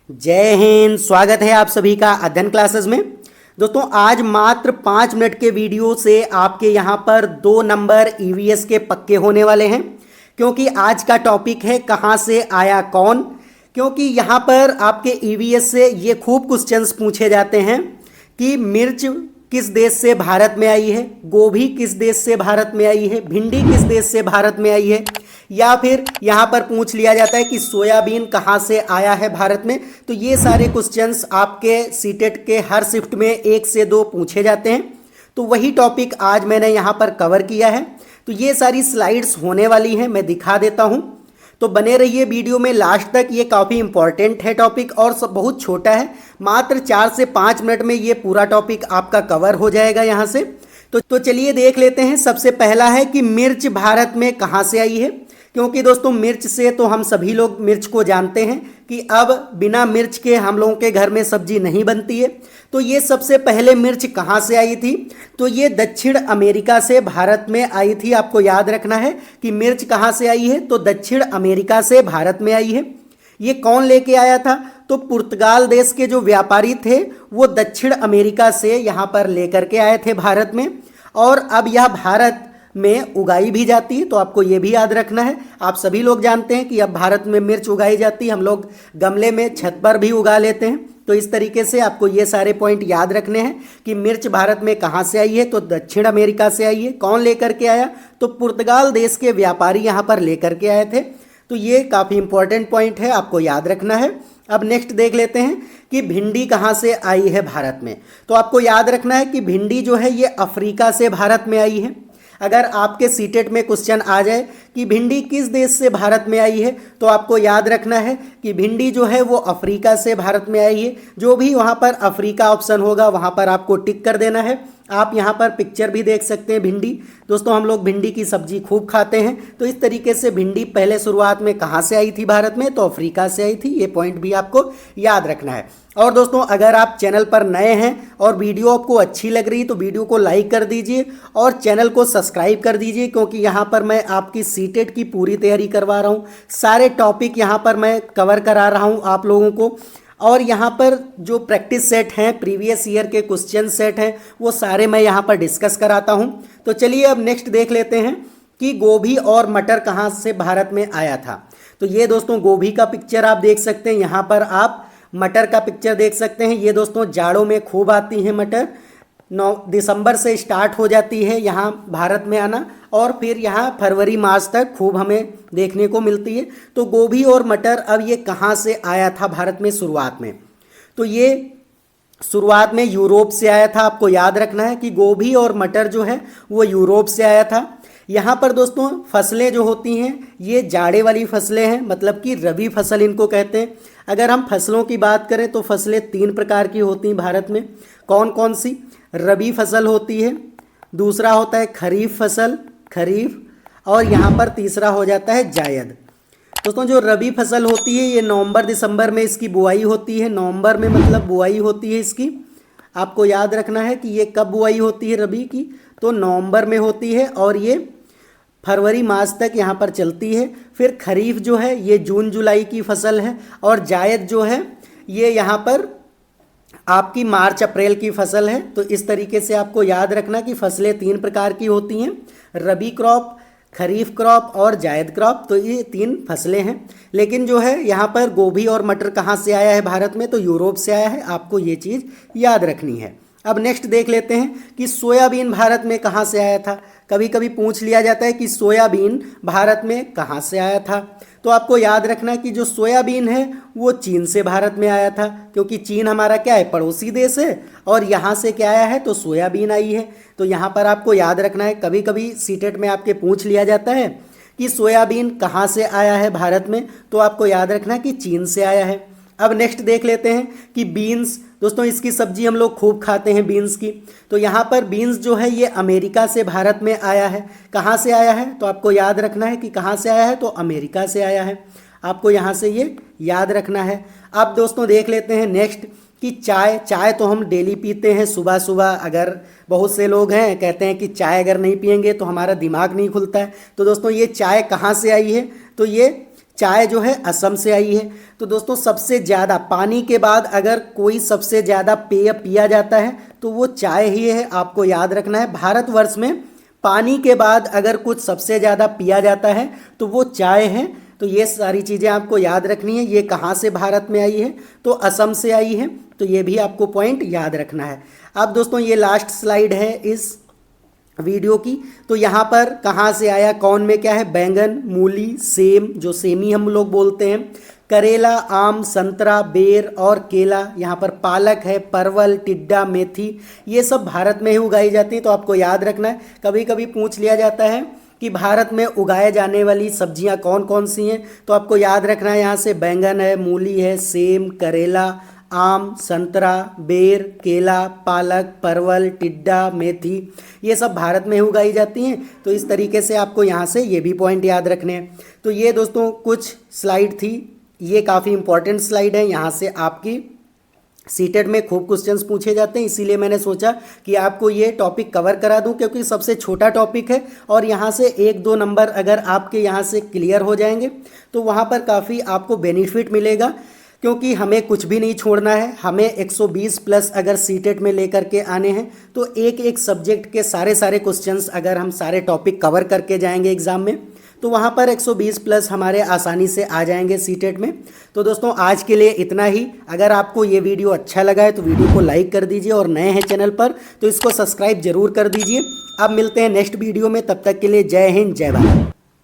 जय हिंद। स्वागत है आप सभी का अध्ययन क्लासेस में। दोस्तों आज मात्र 5 मिनट के वीडियो से आपके यहाँ पर 2 नंबर ईवीएस के पक्के होने वाले हैं, क्योंकि आज का टॉपिक है कहाँ से आया कौन। क्योंकि यहाँ पर आपके ईवीएस से ये खूब क्वेश्चंस पूछे जाते हैं कि मिर्च किस देश से भारत में आई है, गोभी किस देश से भारत में आई है, भिंडी किस देश से भारत में आई है, या फिर यहाँ पर पूछ लिया जाता है कि सोयाबीन कहाँ से आया है भारत में। तो ये सारे क्वेश्चंस आपके सीटेट के हर शिफ्ट में 1 से 2 पूछे जाते हैं। तो वही टॉपिक आज मैंने यहाँ पर कवर किया है। तो ये सारी स्लाइड्स होने वाली हैं, मैं दिखा देता हूँ, तो बने रहिए वीडियो में लास्ट तक। ये काफ़ी इंपॉर्टेंट है टॉपिक और सब बहुत छोटा है, मात्र 4 से 5 मिनट में ये पूरा टॉपिक आपका कवर हो जाएगा यहाँ से। तो चलिए देख लेते हैं। सबसे पहला है कि मिर्च भारत में कहाँ से आई है। क्योंकि दोस्तों मिर्च से तो हम सभी लोग मिर्च को जानते हैं कि अब बिना मिर्च के हम लोगों के घर में सब्जी नहीं बनती है। तो ये सबसे पहले मिर्च कहाँ से आई थी, तो ये दक्षिण अमेरिका से भारत में आई थी। आपको याद रखना है कि मिर्च कहाँ से आई है, तो दक्षिण अमेरिका से भारत में आई है। ये कौन लेके आया था, तो पुर्तगाल देश के जो व्यापारी थे वो दक्षिण अमेरिका से यहाँ पर लेकर के आए थे भारत में। और अब यह भारत में उगाई भी जाती है, तो आपको ये भी याद रखना है। आप सभी लोग जानते हैं कि अब भारत में मिर्च उगाई जाती है, हम लोग गमले में छत पर भी उगा लेते हैं। तो इस तरीके से आपको ये सारे पॉइंट याद रखने हैं कि मिर्च भारत में कहाँ से आई है, तो दक्षिण अमेरिका से आई है। कौन लेकर के आया, तो पुर्तगाल देश के व्यापारी यहाँ पर लेकर के आए थे। तो ये काफ़ी इंपॉर्टेंट पॉइंट है, आपको याद रखना है। अब नेक्स्ट देख लेते हैं कि भिंडी कहाँ से आई है भारत में। तो आपको याद रखना है कि भिंडी जो है ये अफ्रीका से भारत में आई है। अगर आपके सीटेट में क्वेश्चन आ जाए कि भिंडी किस देश से भारत में आई है, तो आपको याद रखना है कि भिंडी जो है वो अफ्रीका से भारत में आई है। जो भी वहाँ पर अफ्रीका ऑप्शन होगा वहाँ पर आपको टिक कर देना है। आप यहाँ पर पिक्चर भी देख सकते हैं भिंडी। दोस्तों हम लोग भिंडी की सब्जी खूब खाते हैं। तो इस तरीके से भिंडी पहले शुरुआत में कहाँ से आई थी भारत में, तो अफ्रीका से आई थी। ये पॉइंट भी आपको याद रखना है। और दोस्तों अगर आप चैनल पर नए हैं और वीडियो आपको अच्छी लग रही तो वीडियो को लाइक कर दीजिए और चैनल को सब्सक्राइब कर दीजिए, क्योंकि यहाँ पर मैं आपकी सीटेट की पूरी तैयारी करवा रहा हूँ। सारे टॉपिक यहाँ पर मैं कवर करा रहा हूँ आप लोगों को। और यहाँ पर जो प्रैक्टिस सेट हैं, प्रीवियस ईयर के क्वेश्चन सेट हैं, वो सारे मैं यहाँ पर डिस्कस कराता हूँ। तो चलिए अब नेक्स्ट देख लेते हैं कि गोभी और मटर कहाँ से भारत में आया था। तो ये दोस्तों गोभी का पिक्चर आप देख सकते हैं, यहाँ पर आप मटर का पिक्चर देख सकते हैं। ये दोस्तों जाड़ों में खूब आती हैं मटर, 9 दिसंबर से स्टार्ट हो जाती है यहाँ भारत में आना, और फिर यहाँ फरवरी मार्च तक खूब हमें देखने को मिलती है। तो गोभी और मटर अब ये कहाँ से आया था भारत में शुरुआत में, तो ये शुरुआत में यूरोप से आया था। आपको याद रखना है कि गोभी और मटर जो है वो यूरोप से आया था। यहाँ पर दोस्तों फसलें जो होती हैं ये जाड़े वाली फसलें हैं, मतलब कि रबी फसल इनको कहते हैं। अगर हम फसलों की बात करें तो फसलें 3 प्रकार की होती हैं भारत में। कौन कौन सी, रबी फसल होती है, दूसरा होता है खरीफ फसल, खरीफ, और यहाँ पर तीसरा हो जाता है जायद। दोस्तों जो रबी फसल होती है ये नवंबर दिसंबर में इसकी बुआई होती है। नवंबर में मतलब बुआई होती है इसकी। आपको याद रखना है कि ये कब बुआई होती है रबी की, तो नवंबर में होती है और ये फरवरी मार्च तक यहाँ पर चलती है। फिर खरीफ जो है ये जून जुलाई की फसल है, और जायद जो है ये यहाँ पर आपकी मार्च अप्रैल की फसल है। तो इस तरीके से आपको याद रखना कि फसलें 3 प्रकार की होती हैं, रबी क्रॉप, खरीफ क्रॉप और जायद क्रॉप। तो ये 3 फसलें हैं। लेकिन जो है यहाँ पर गोभी और मटर कहाँ से आया है भारत में, तो यूरोप से आया है। आपको ये चीज़ याद रखनी है। अब नेक्स्ट देख लेते हैं कि सोयाबीन भारत में कहाँ से आया था। कभी कभी पूछ लिया जाता है कि सोयाबीन भारत में कहाँ से आया था। तो आपको याद रखना कि जो सोयाबीन है वो चीन से भारत में आया था, क्योंकि चीन हमारा क्या है, पड़ोसी देश है, और यहाँ से क्या आया है, तो सोयाबीन आई है। तो यहाँ पर आपको याद रखना है, कभी कभी सीटेट में आपके पूछ लिया जाता है कि सोयाबीन कहाँ से आया है भारत में, तो आपको याद रखना कि चीन से आया है। अब नेक्स्ट देख लेते हैं कि बीन्स। दोस्तों इसकी सब्जी हम लोग खूब खाते हैं बीन्स की। तो यहाँ पर बीन्स जो है ये अमेरिका से भारत में आया है। कहाँ से आया है, तो आपको याद रखना है कि कहाँ से आया है, तो अमेरिका से आया है। आपको यहाँ से ये याद रखना है। अब दोस्तों देख लेते हैं नेक्स्ट कि चाय तो हम डेली पीते हैं सुबह सुबह। अगर बहुत से लोग हैं कहते हैं कि चाय अगर नहीं पियेंगे तो हमारा दिमाग नहीं खुलता है। तो दोस्तों ये चाय कहाँ से आई है, तो ये चाय जो है असम से आई है। तो दोस्तों सबसे ज़्यादा पानी के बाद अगर कोई सबसे ज़्यादा पेय पिया जाता है तो वो चाय ही है, आपको याद रखना है। भारतवर्ष में पानी के बाद अगर कुछ सबसे ज़्यादा पिया जाता है तो वो चाय है। तो ये सारी चीज़ें आपको याद रखनी है। ये कहाँ से भारत में आई है? तो असम से आई है। तो ये भी आपको पॉइंट याद रखना है। अब दोस्तों ये लास्ट स्लाइड है इस वीडियो की। तो यहाँ पर कहाँ से आया, कौन में क्या है? बैंगन, मूली, सेम जो सेमी हम लोग बोलते हैं, करेला, आम, संतरा, बेर और केला। यहाँ पर पालक है, परवल, टिड्डा, मेथी, ये सब भारत में ही उगाई जाती है। तो आपको याद रखना है। कभी कभी पूछ लिया जाता है कि भारत में उगाए जाने वाली सब्जियां कौन कौन सी हैं, तो आपको याद रखना है यहाँ से बैंगन है, मूली है, सेम, करेला, आम, संतरा, बेर, केला, पालक, परवल, टिड्डा, मेथी, ये सब भारत में ही उगाई जाती हैं। तो इस तरीके से आपको यहाँ से ये भी पॉइंट याद रखने हैं। तो ये दोस्तों कुछ स्लाइड थी, ये काफ़ी इंपॉर्टेंट स्लाइड है। यहाँ से आपकी सीटेट में खूब क्वेश्चंस पूछे जाते हैं, इसीलिए मैंने सोचा कि आपको ये टॉपिक कवर करा दूं, क्योंकि सबसे छोटा टॉपिक है और यहाँ से 1-2 नंबर अगर आपके यहाँ से क्लियर हो जाएंगे तो वहाँ पर काफ़ी आपको बेनिफिट मिलेगा। क्योंकि हमें कुछ भी नहीं छोड़ना है, हमें 120 प्लस अगर सीटेट में लेकर के आने हैं तो एक एक सब्जेक्ट के सारे क्वेश्चंस अगर हम सारे टॉपिक कवर करके जाएंगे एग्ज़ाम में तो वहाँ पर 120 प्लस हमारे आसानी से आ जाएंगे सीटेट में। तो दोस्तों आज के लिए इतना ही। अगर आपको ये वीडियो अच्छा लगा है तो वीडियो को लाइक कर दीजिए और नए हैं चैनल पर तो इसको सब्सक्राइब जरूर कर दीजिए। अब मिलते हैं नेक्स्ट वीडियो में, तब तक के लिए जय हिंद, जय भारत।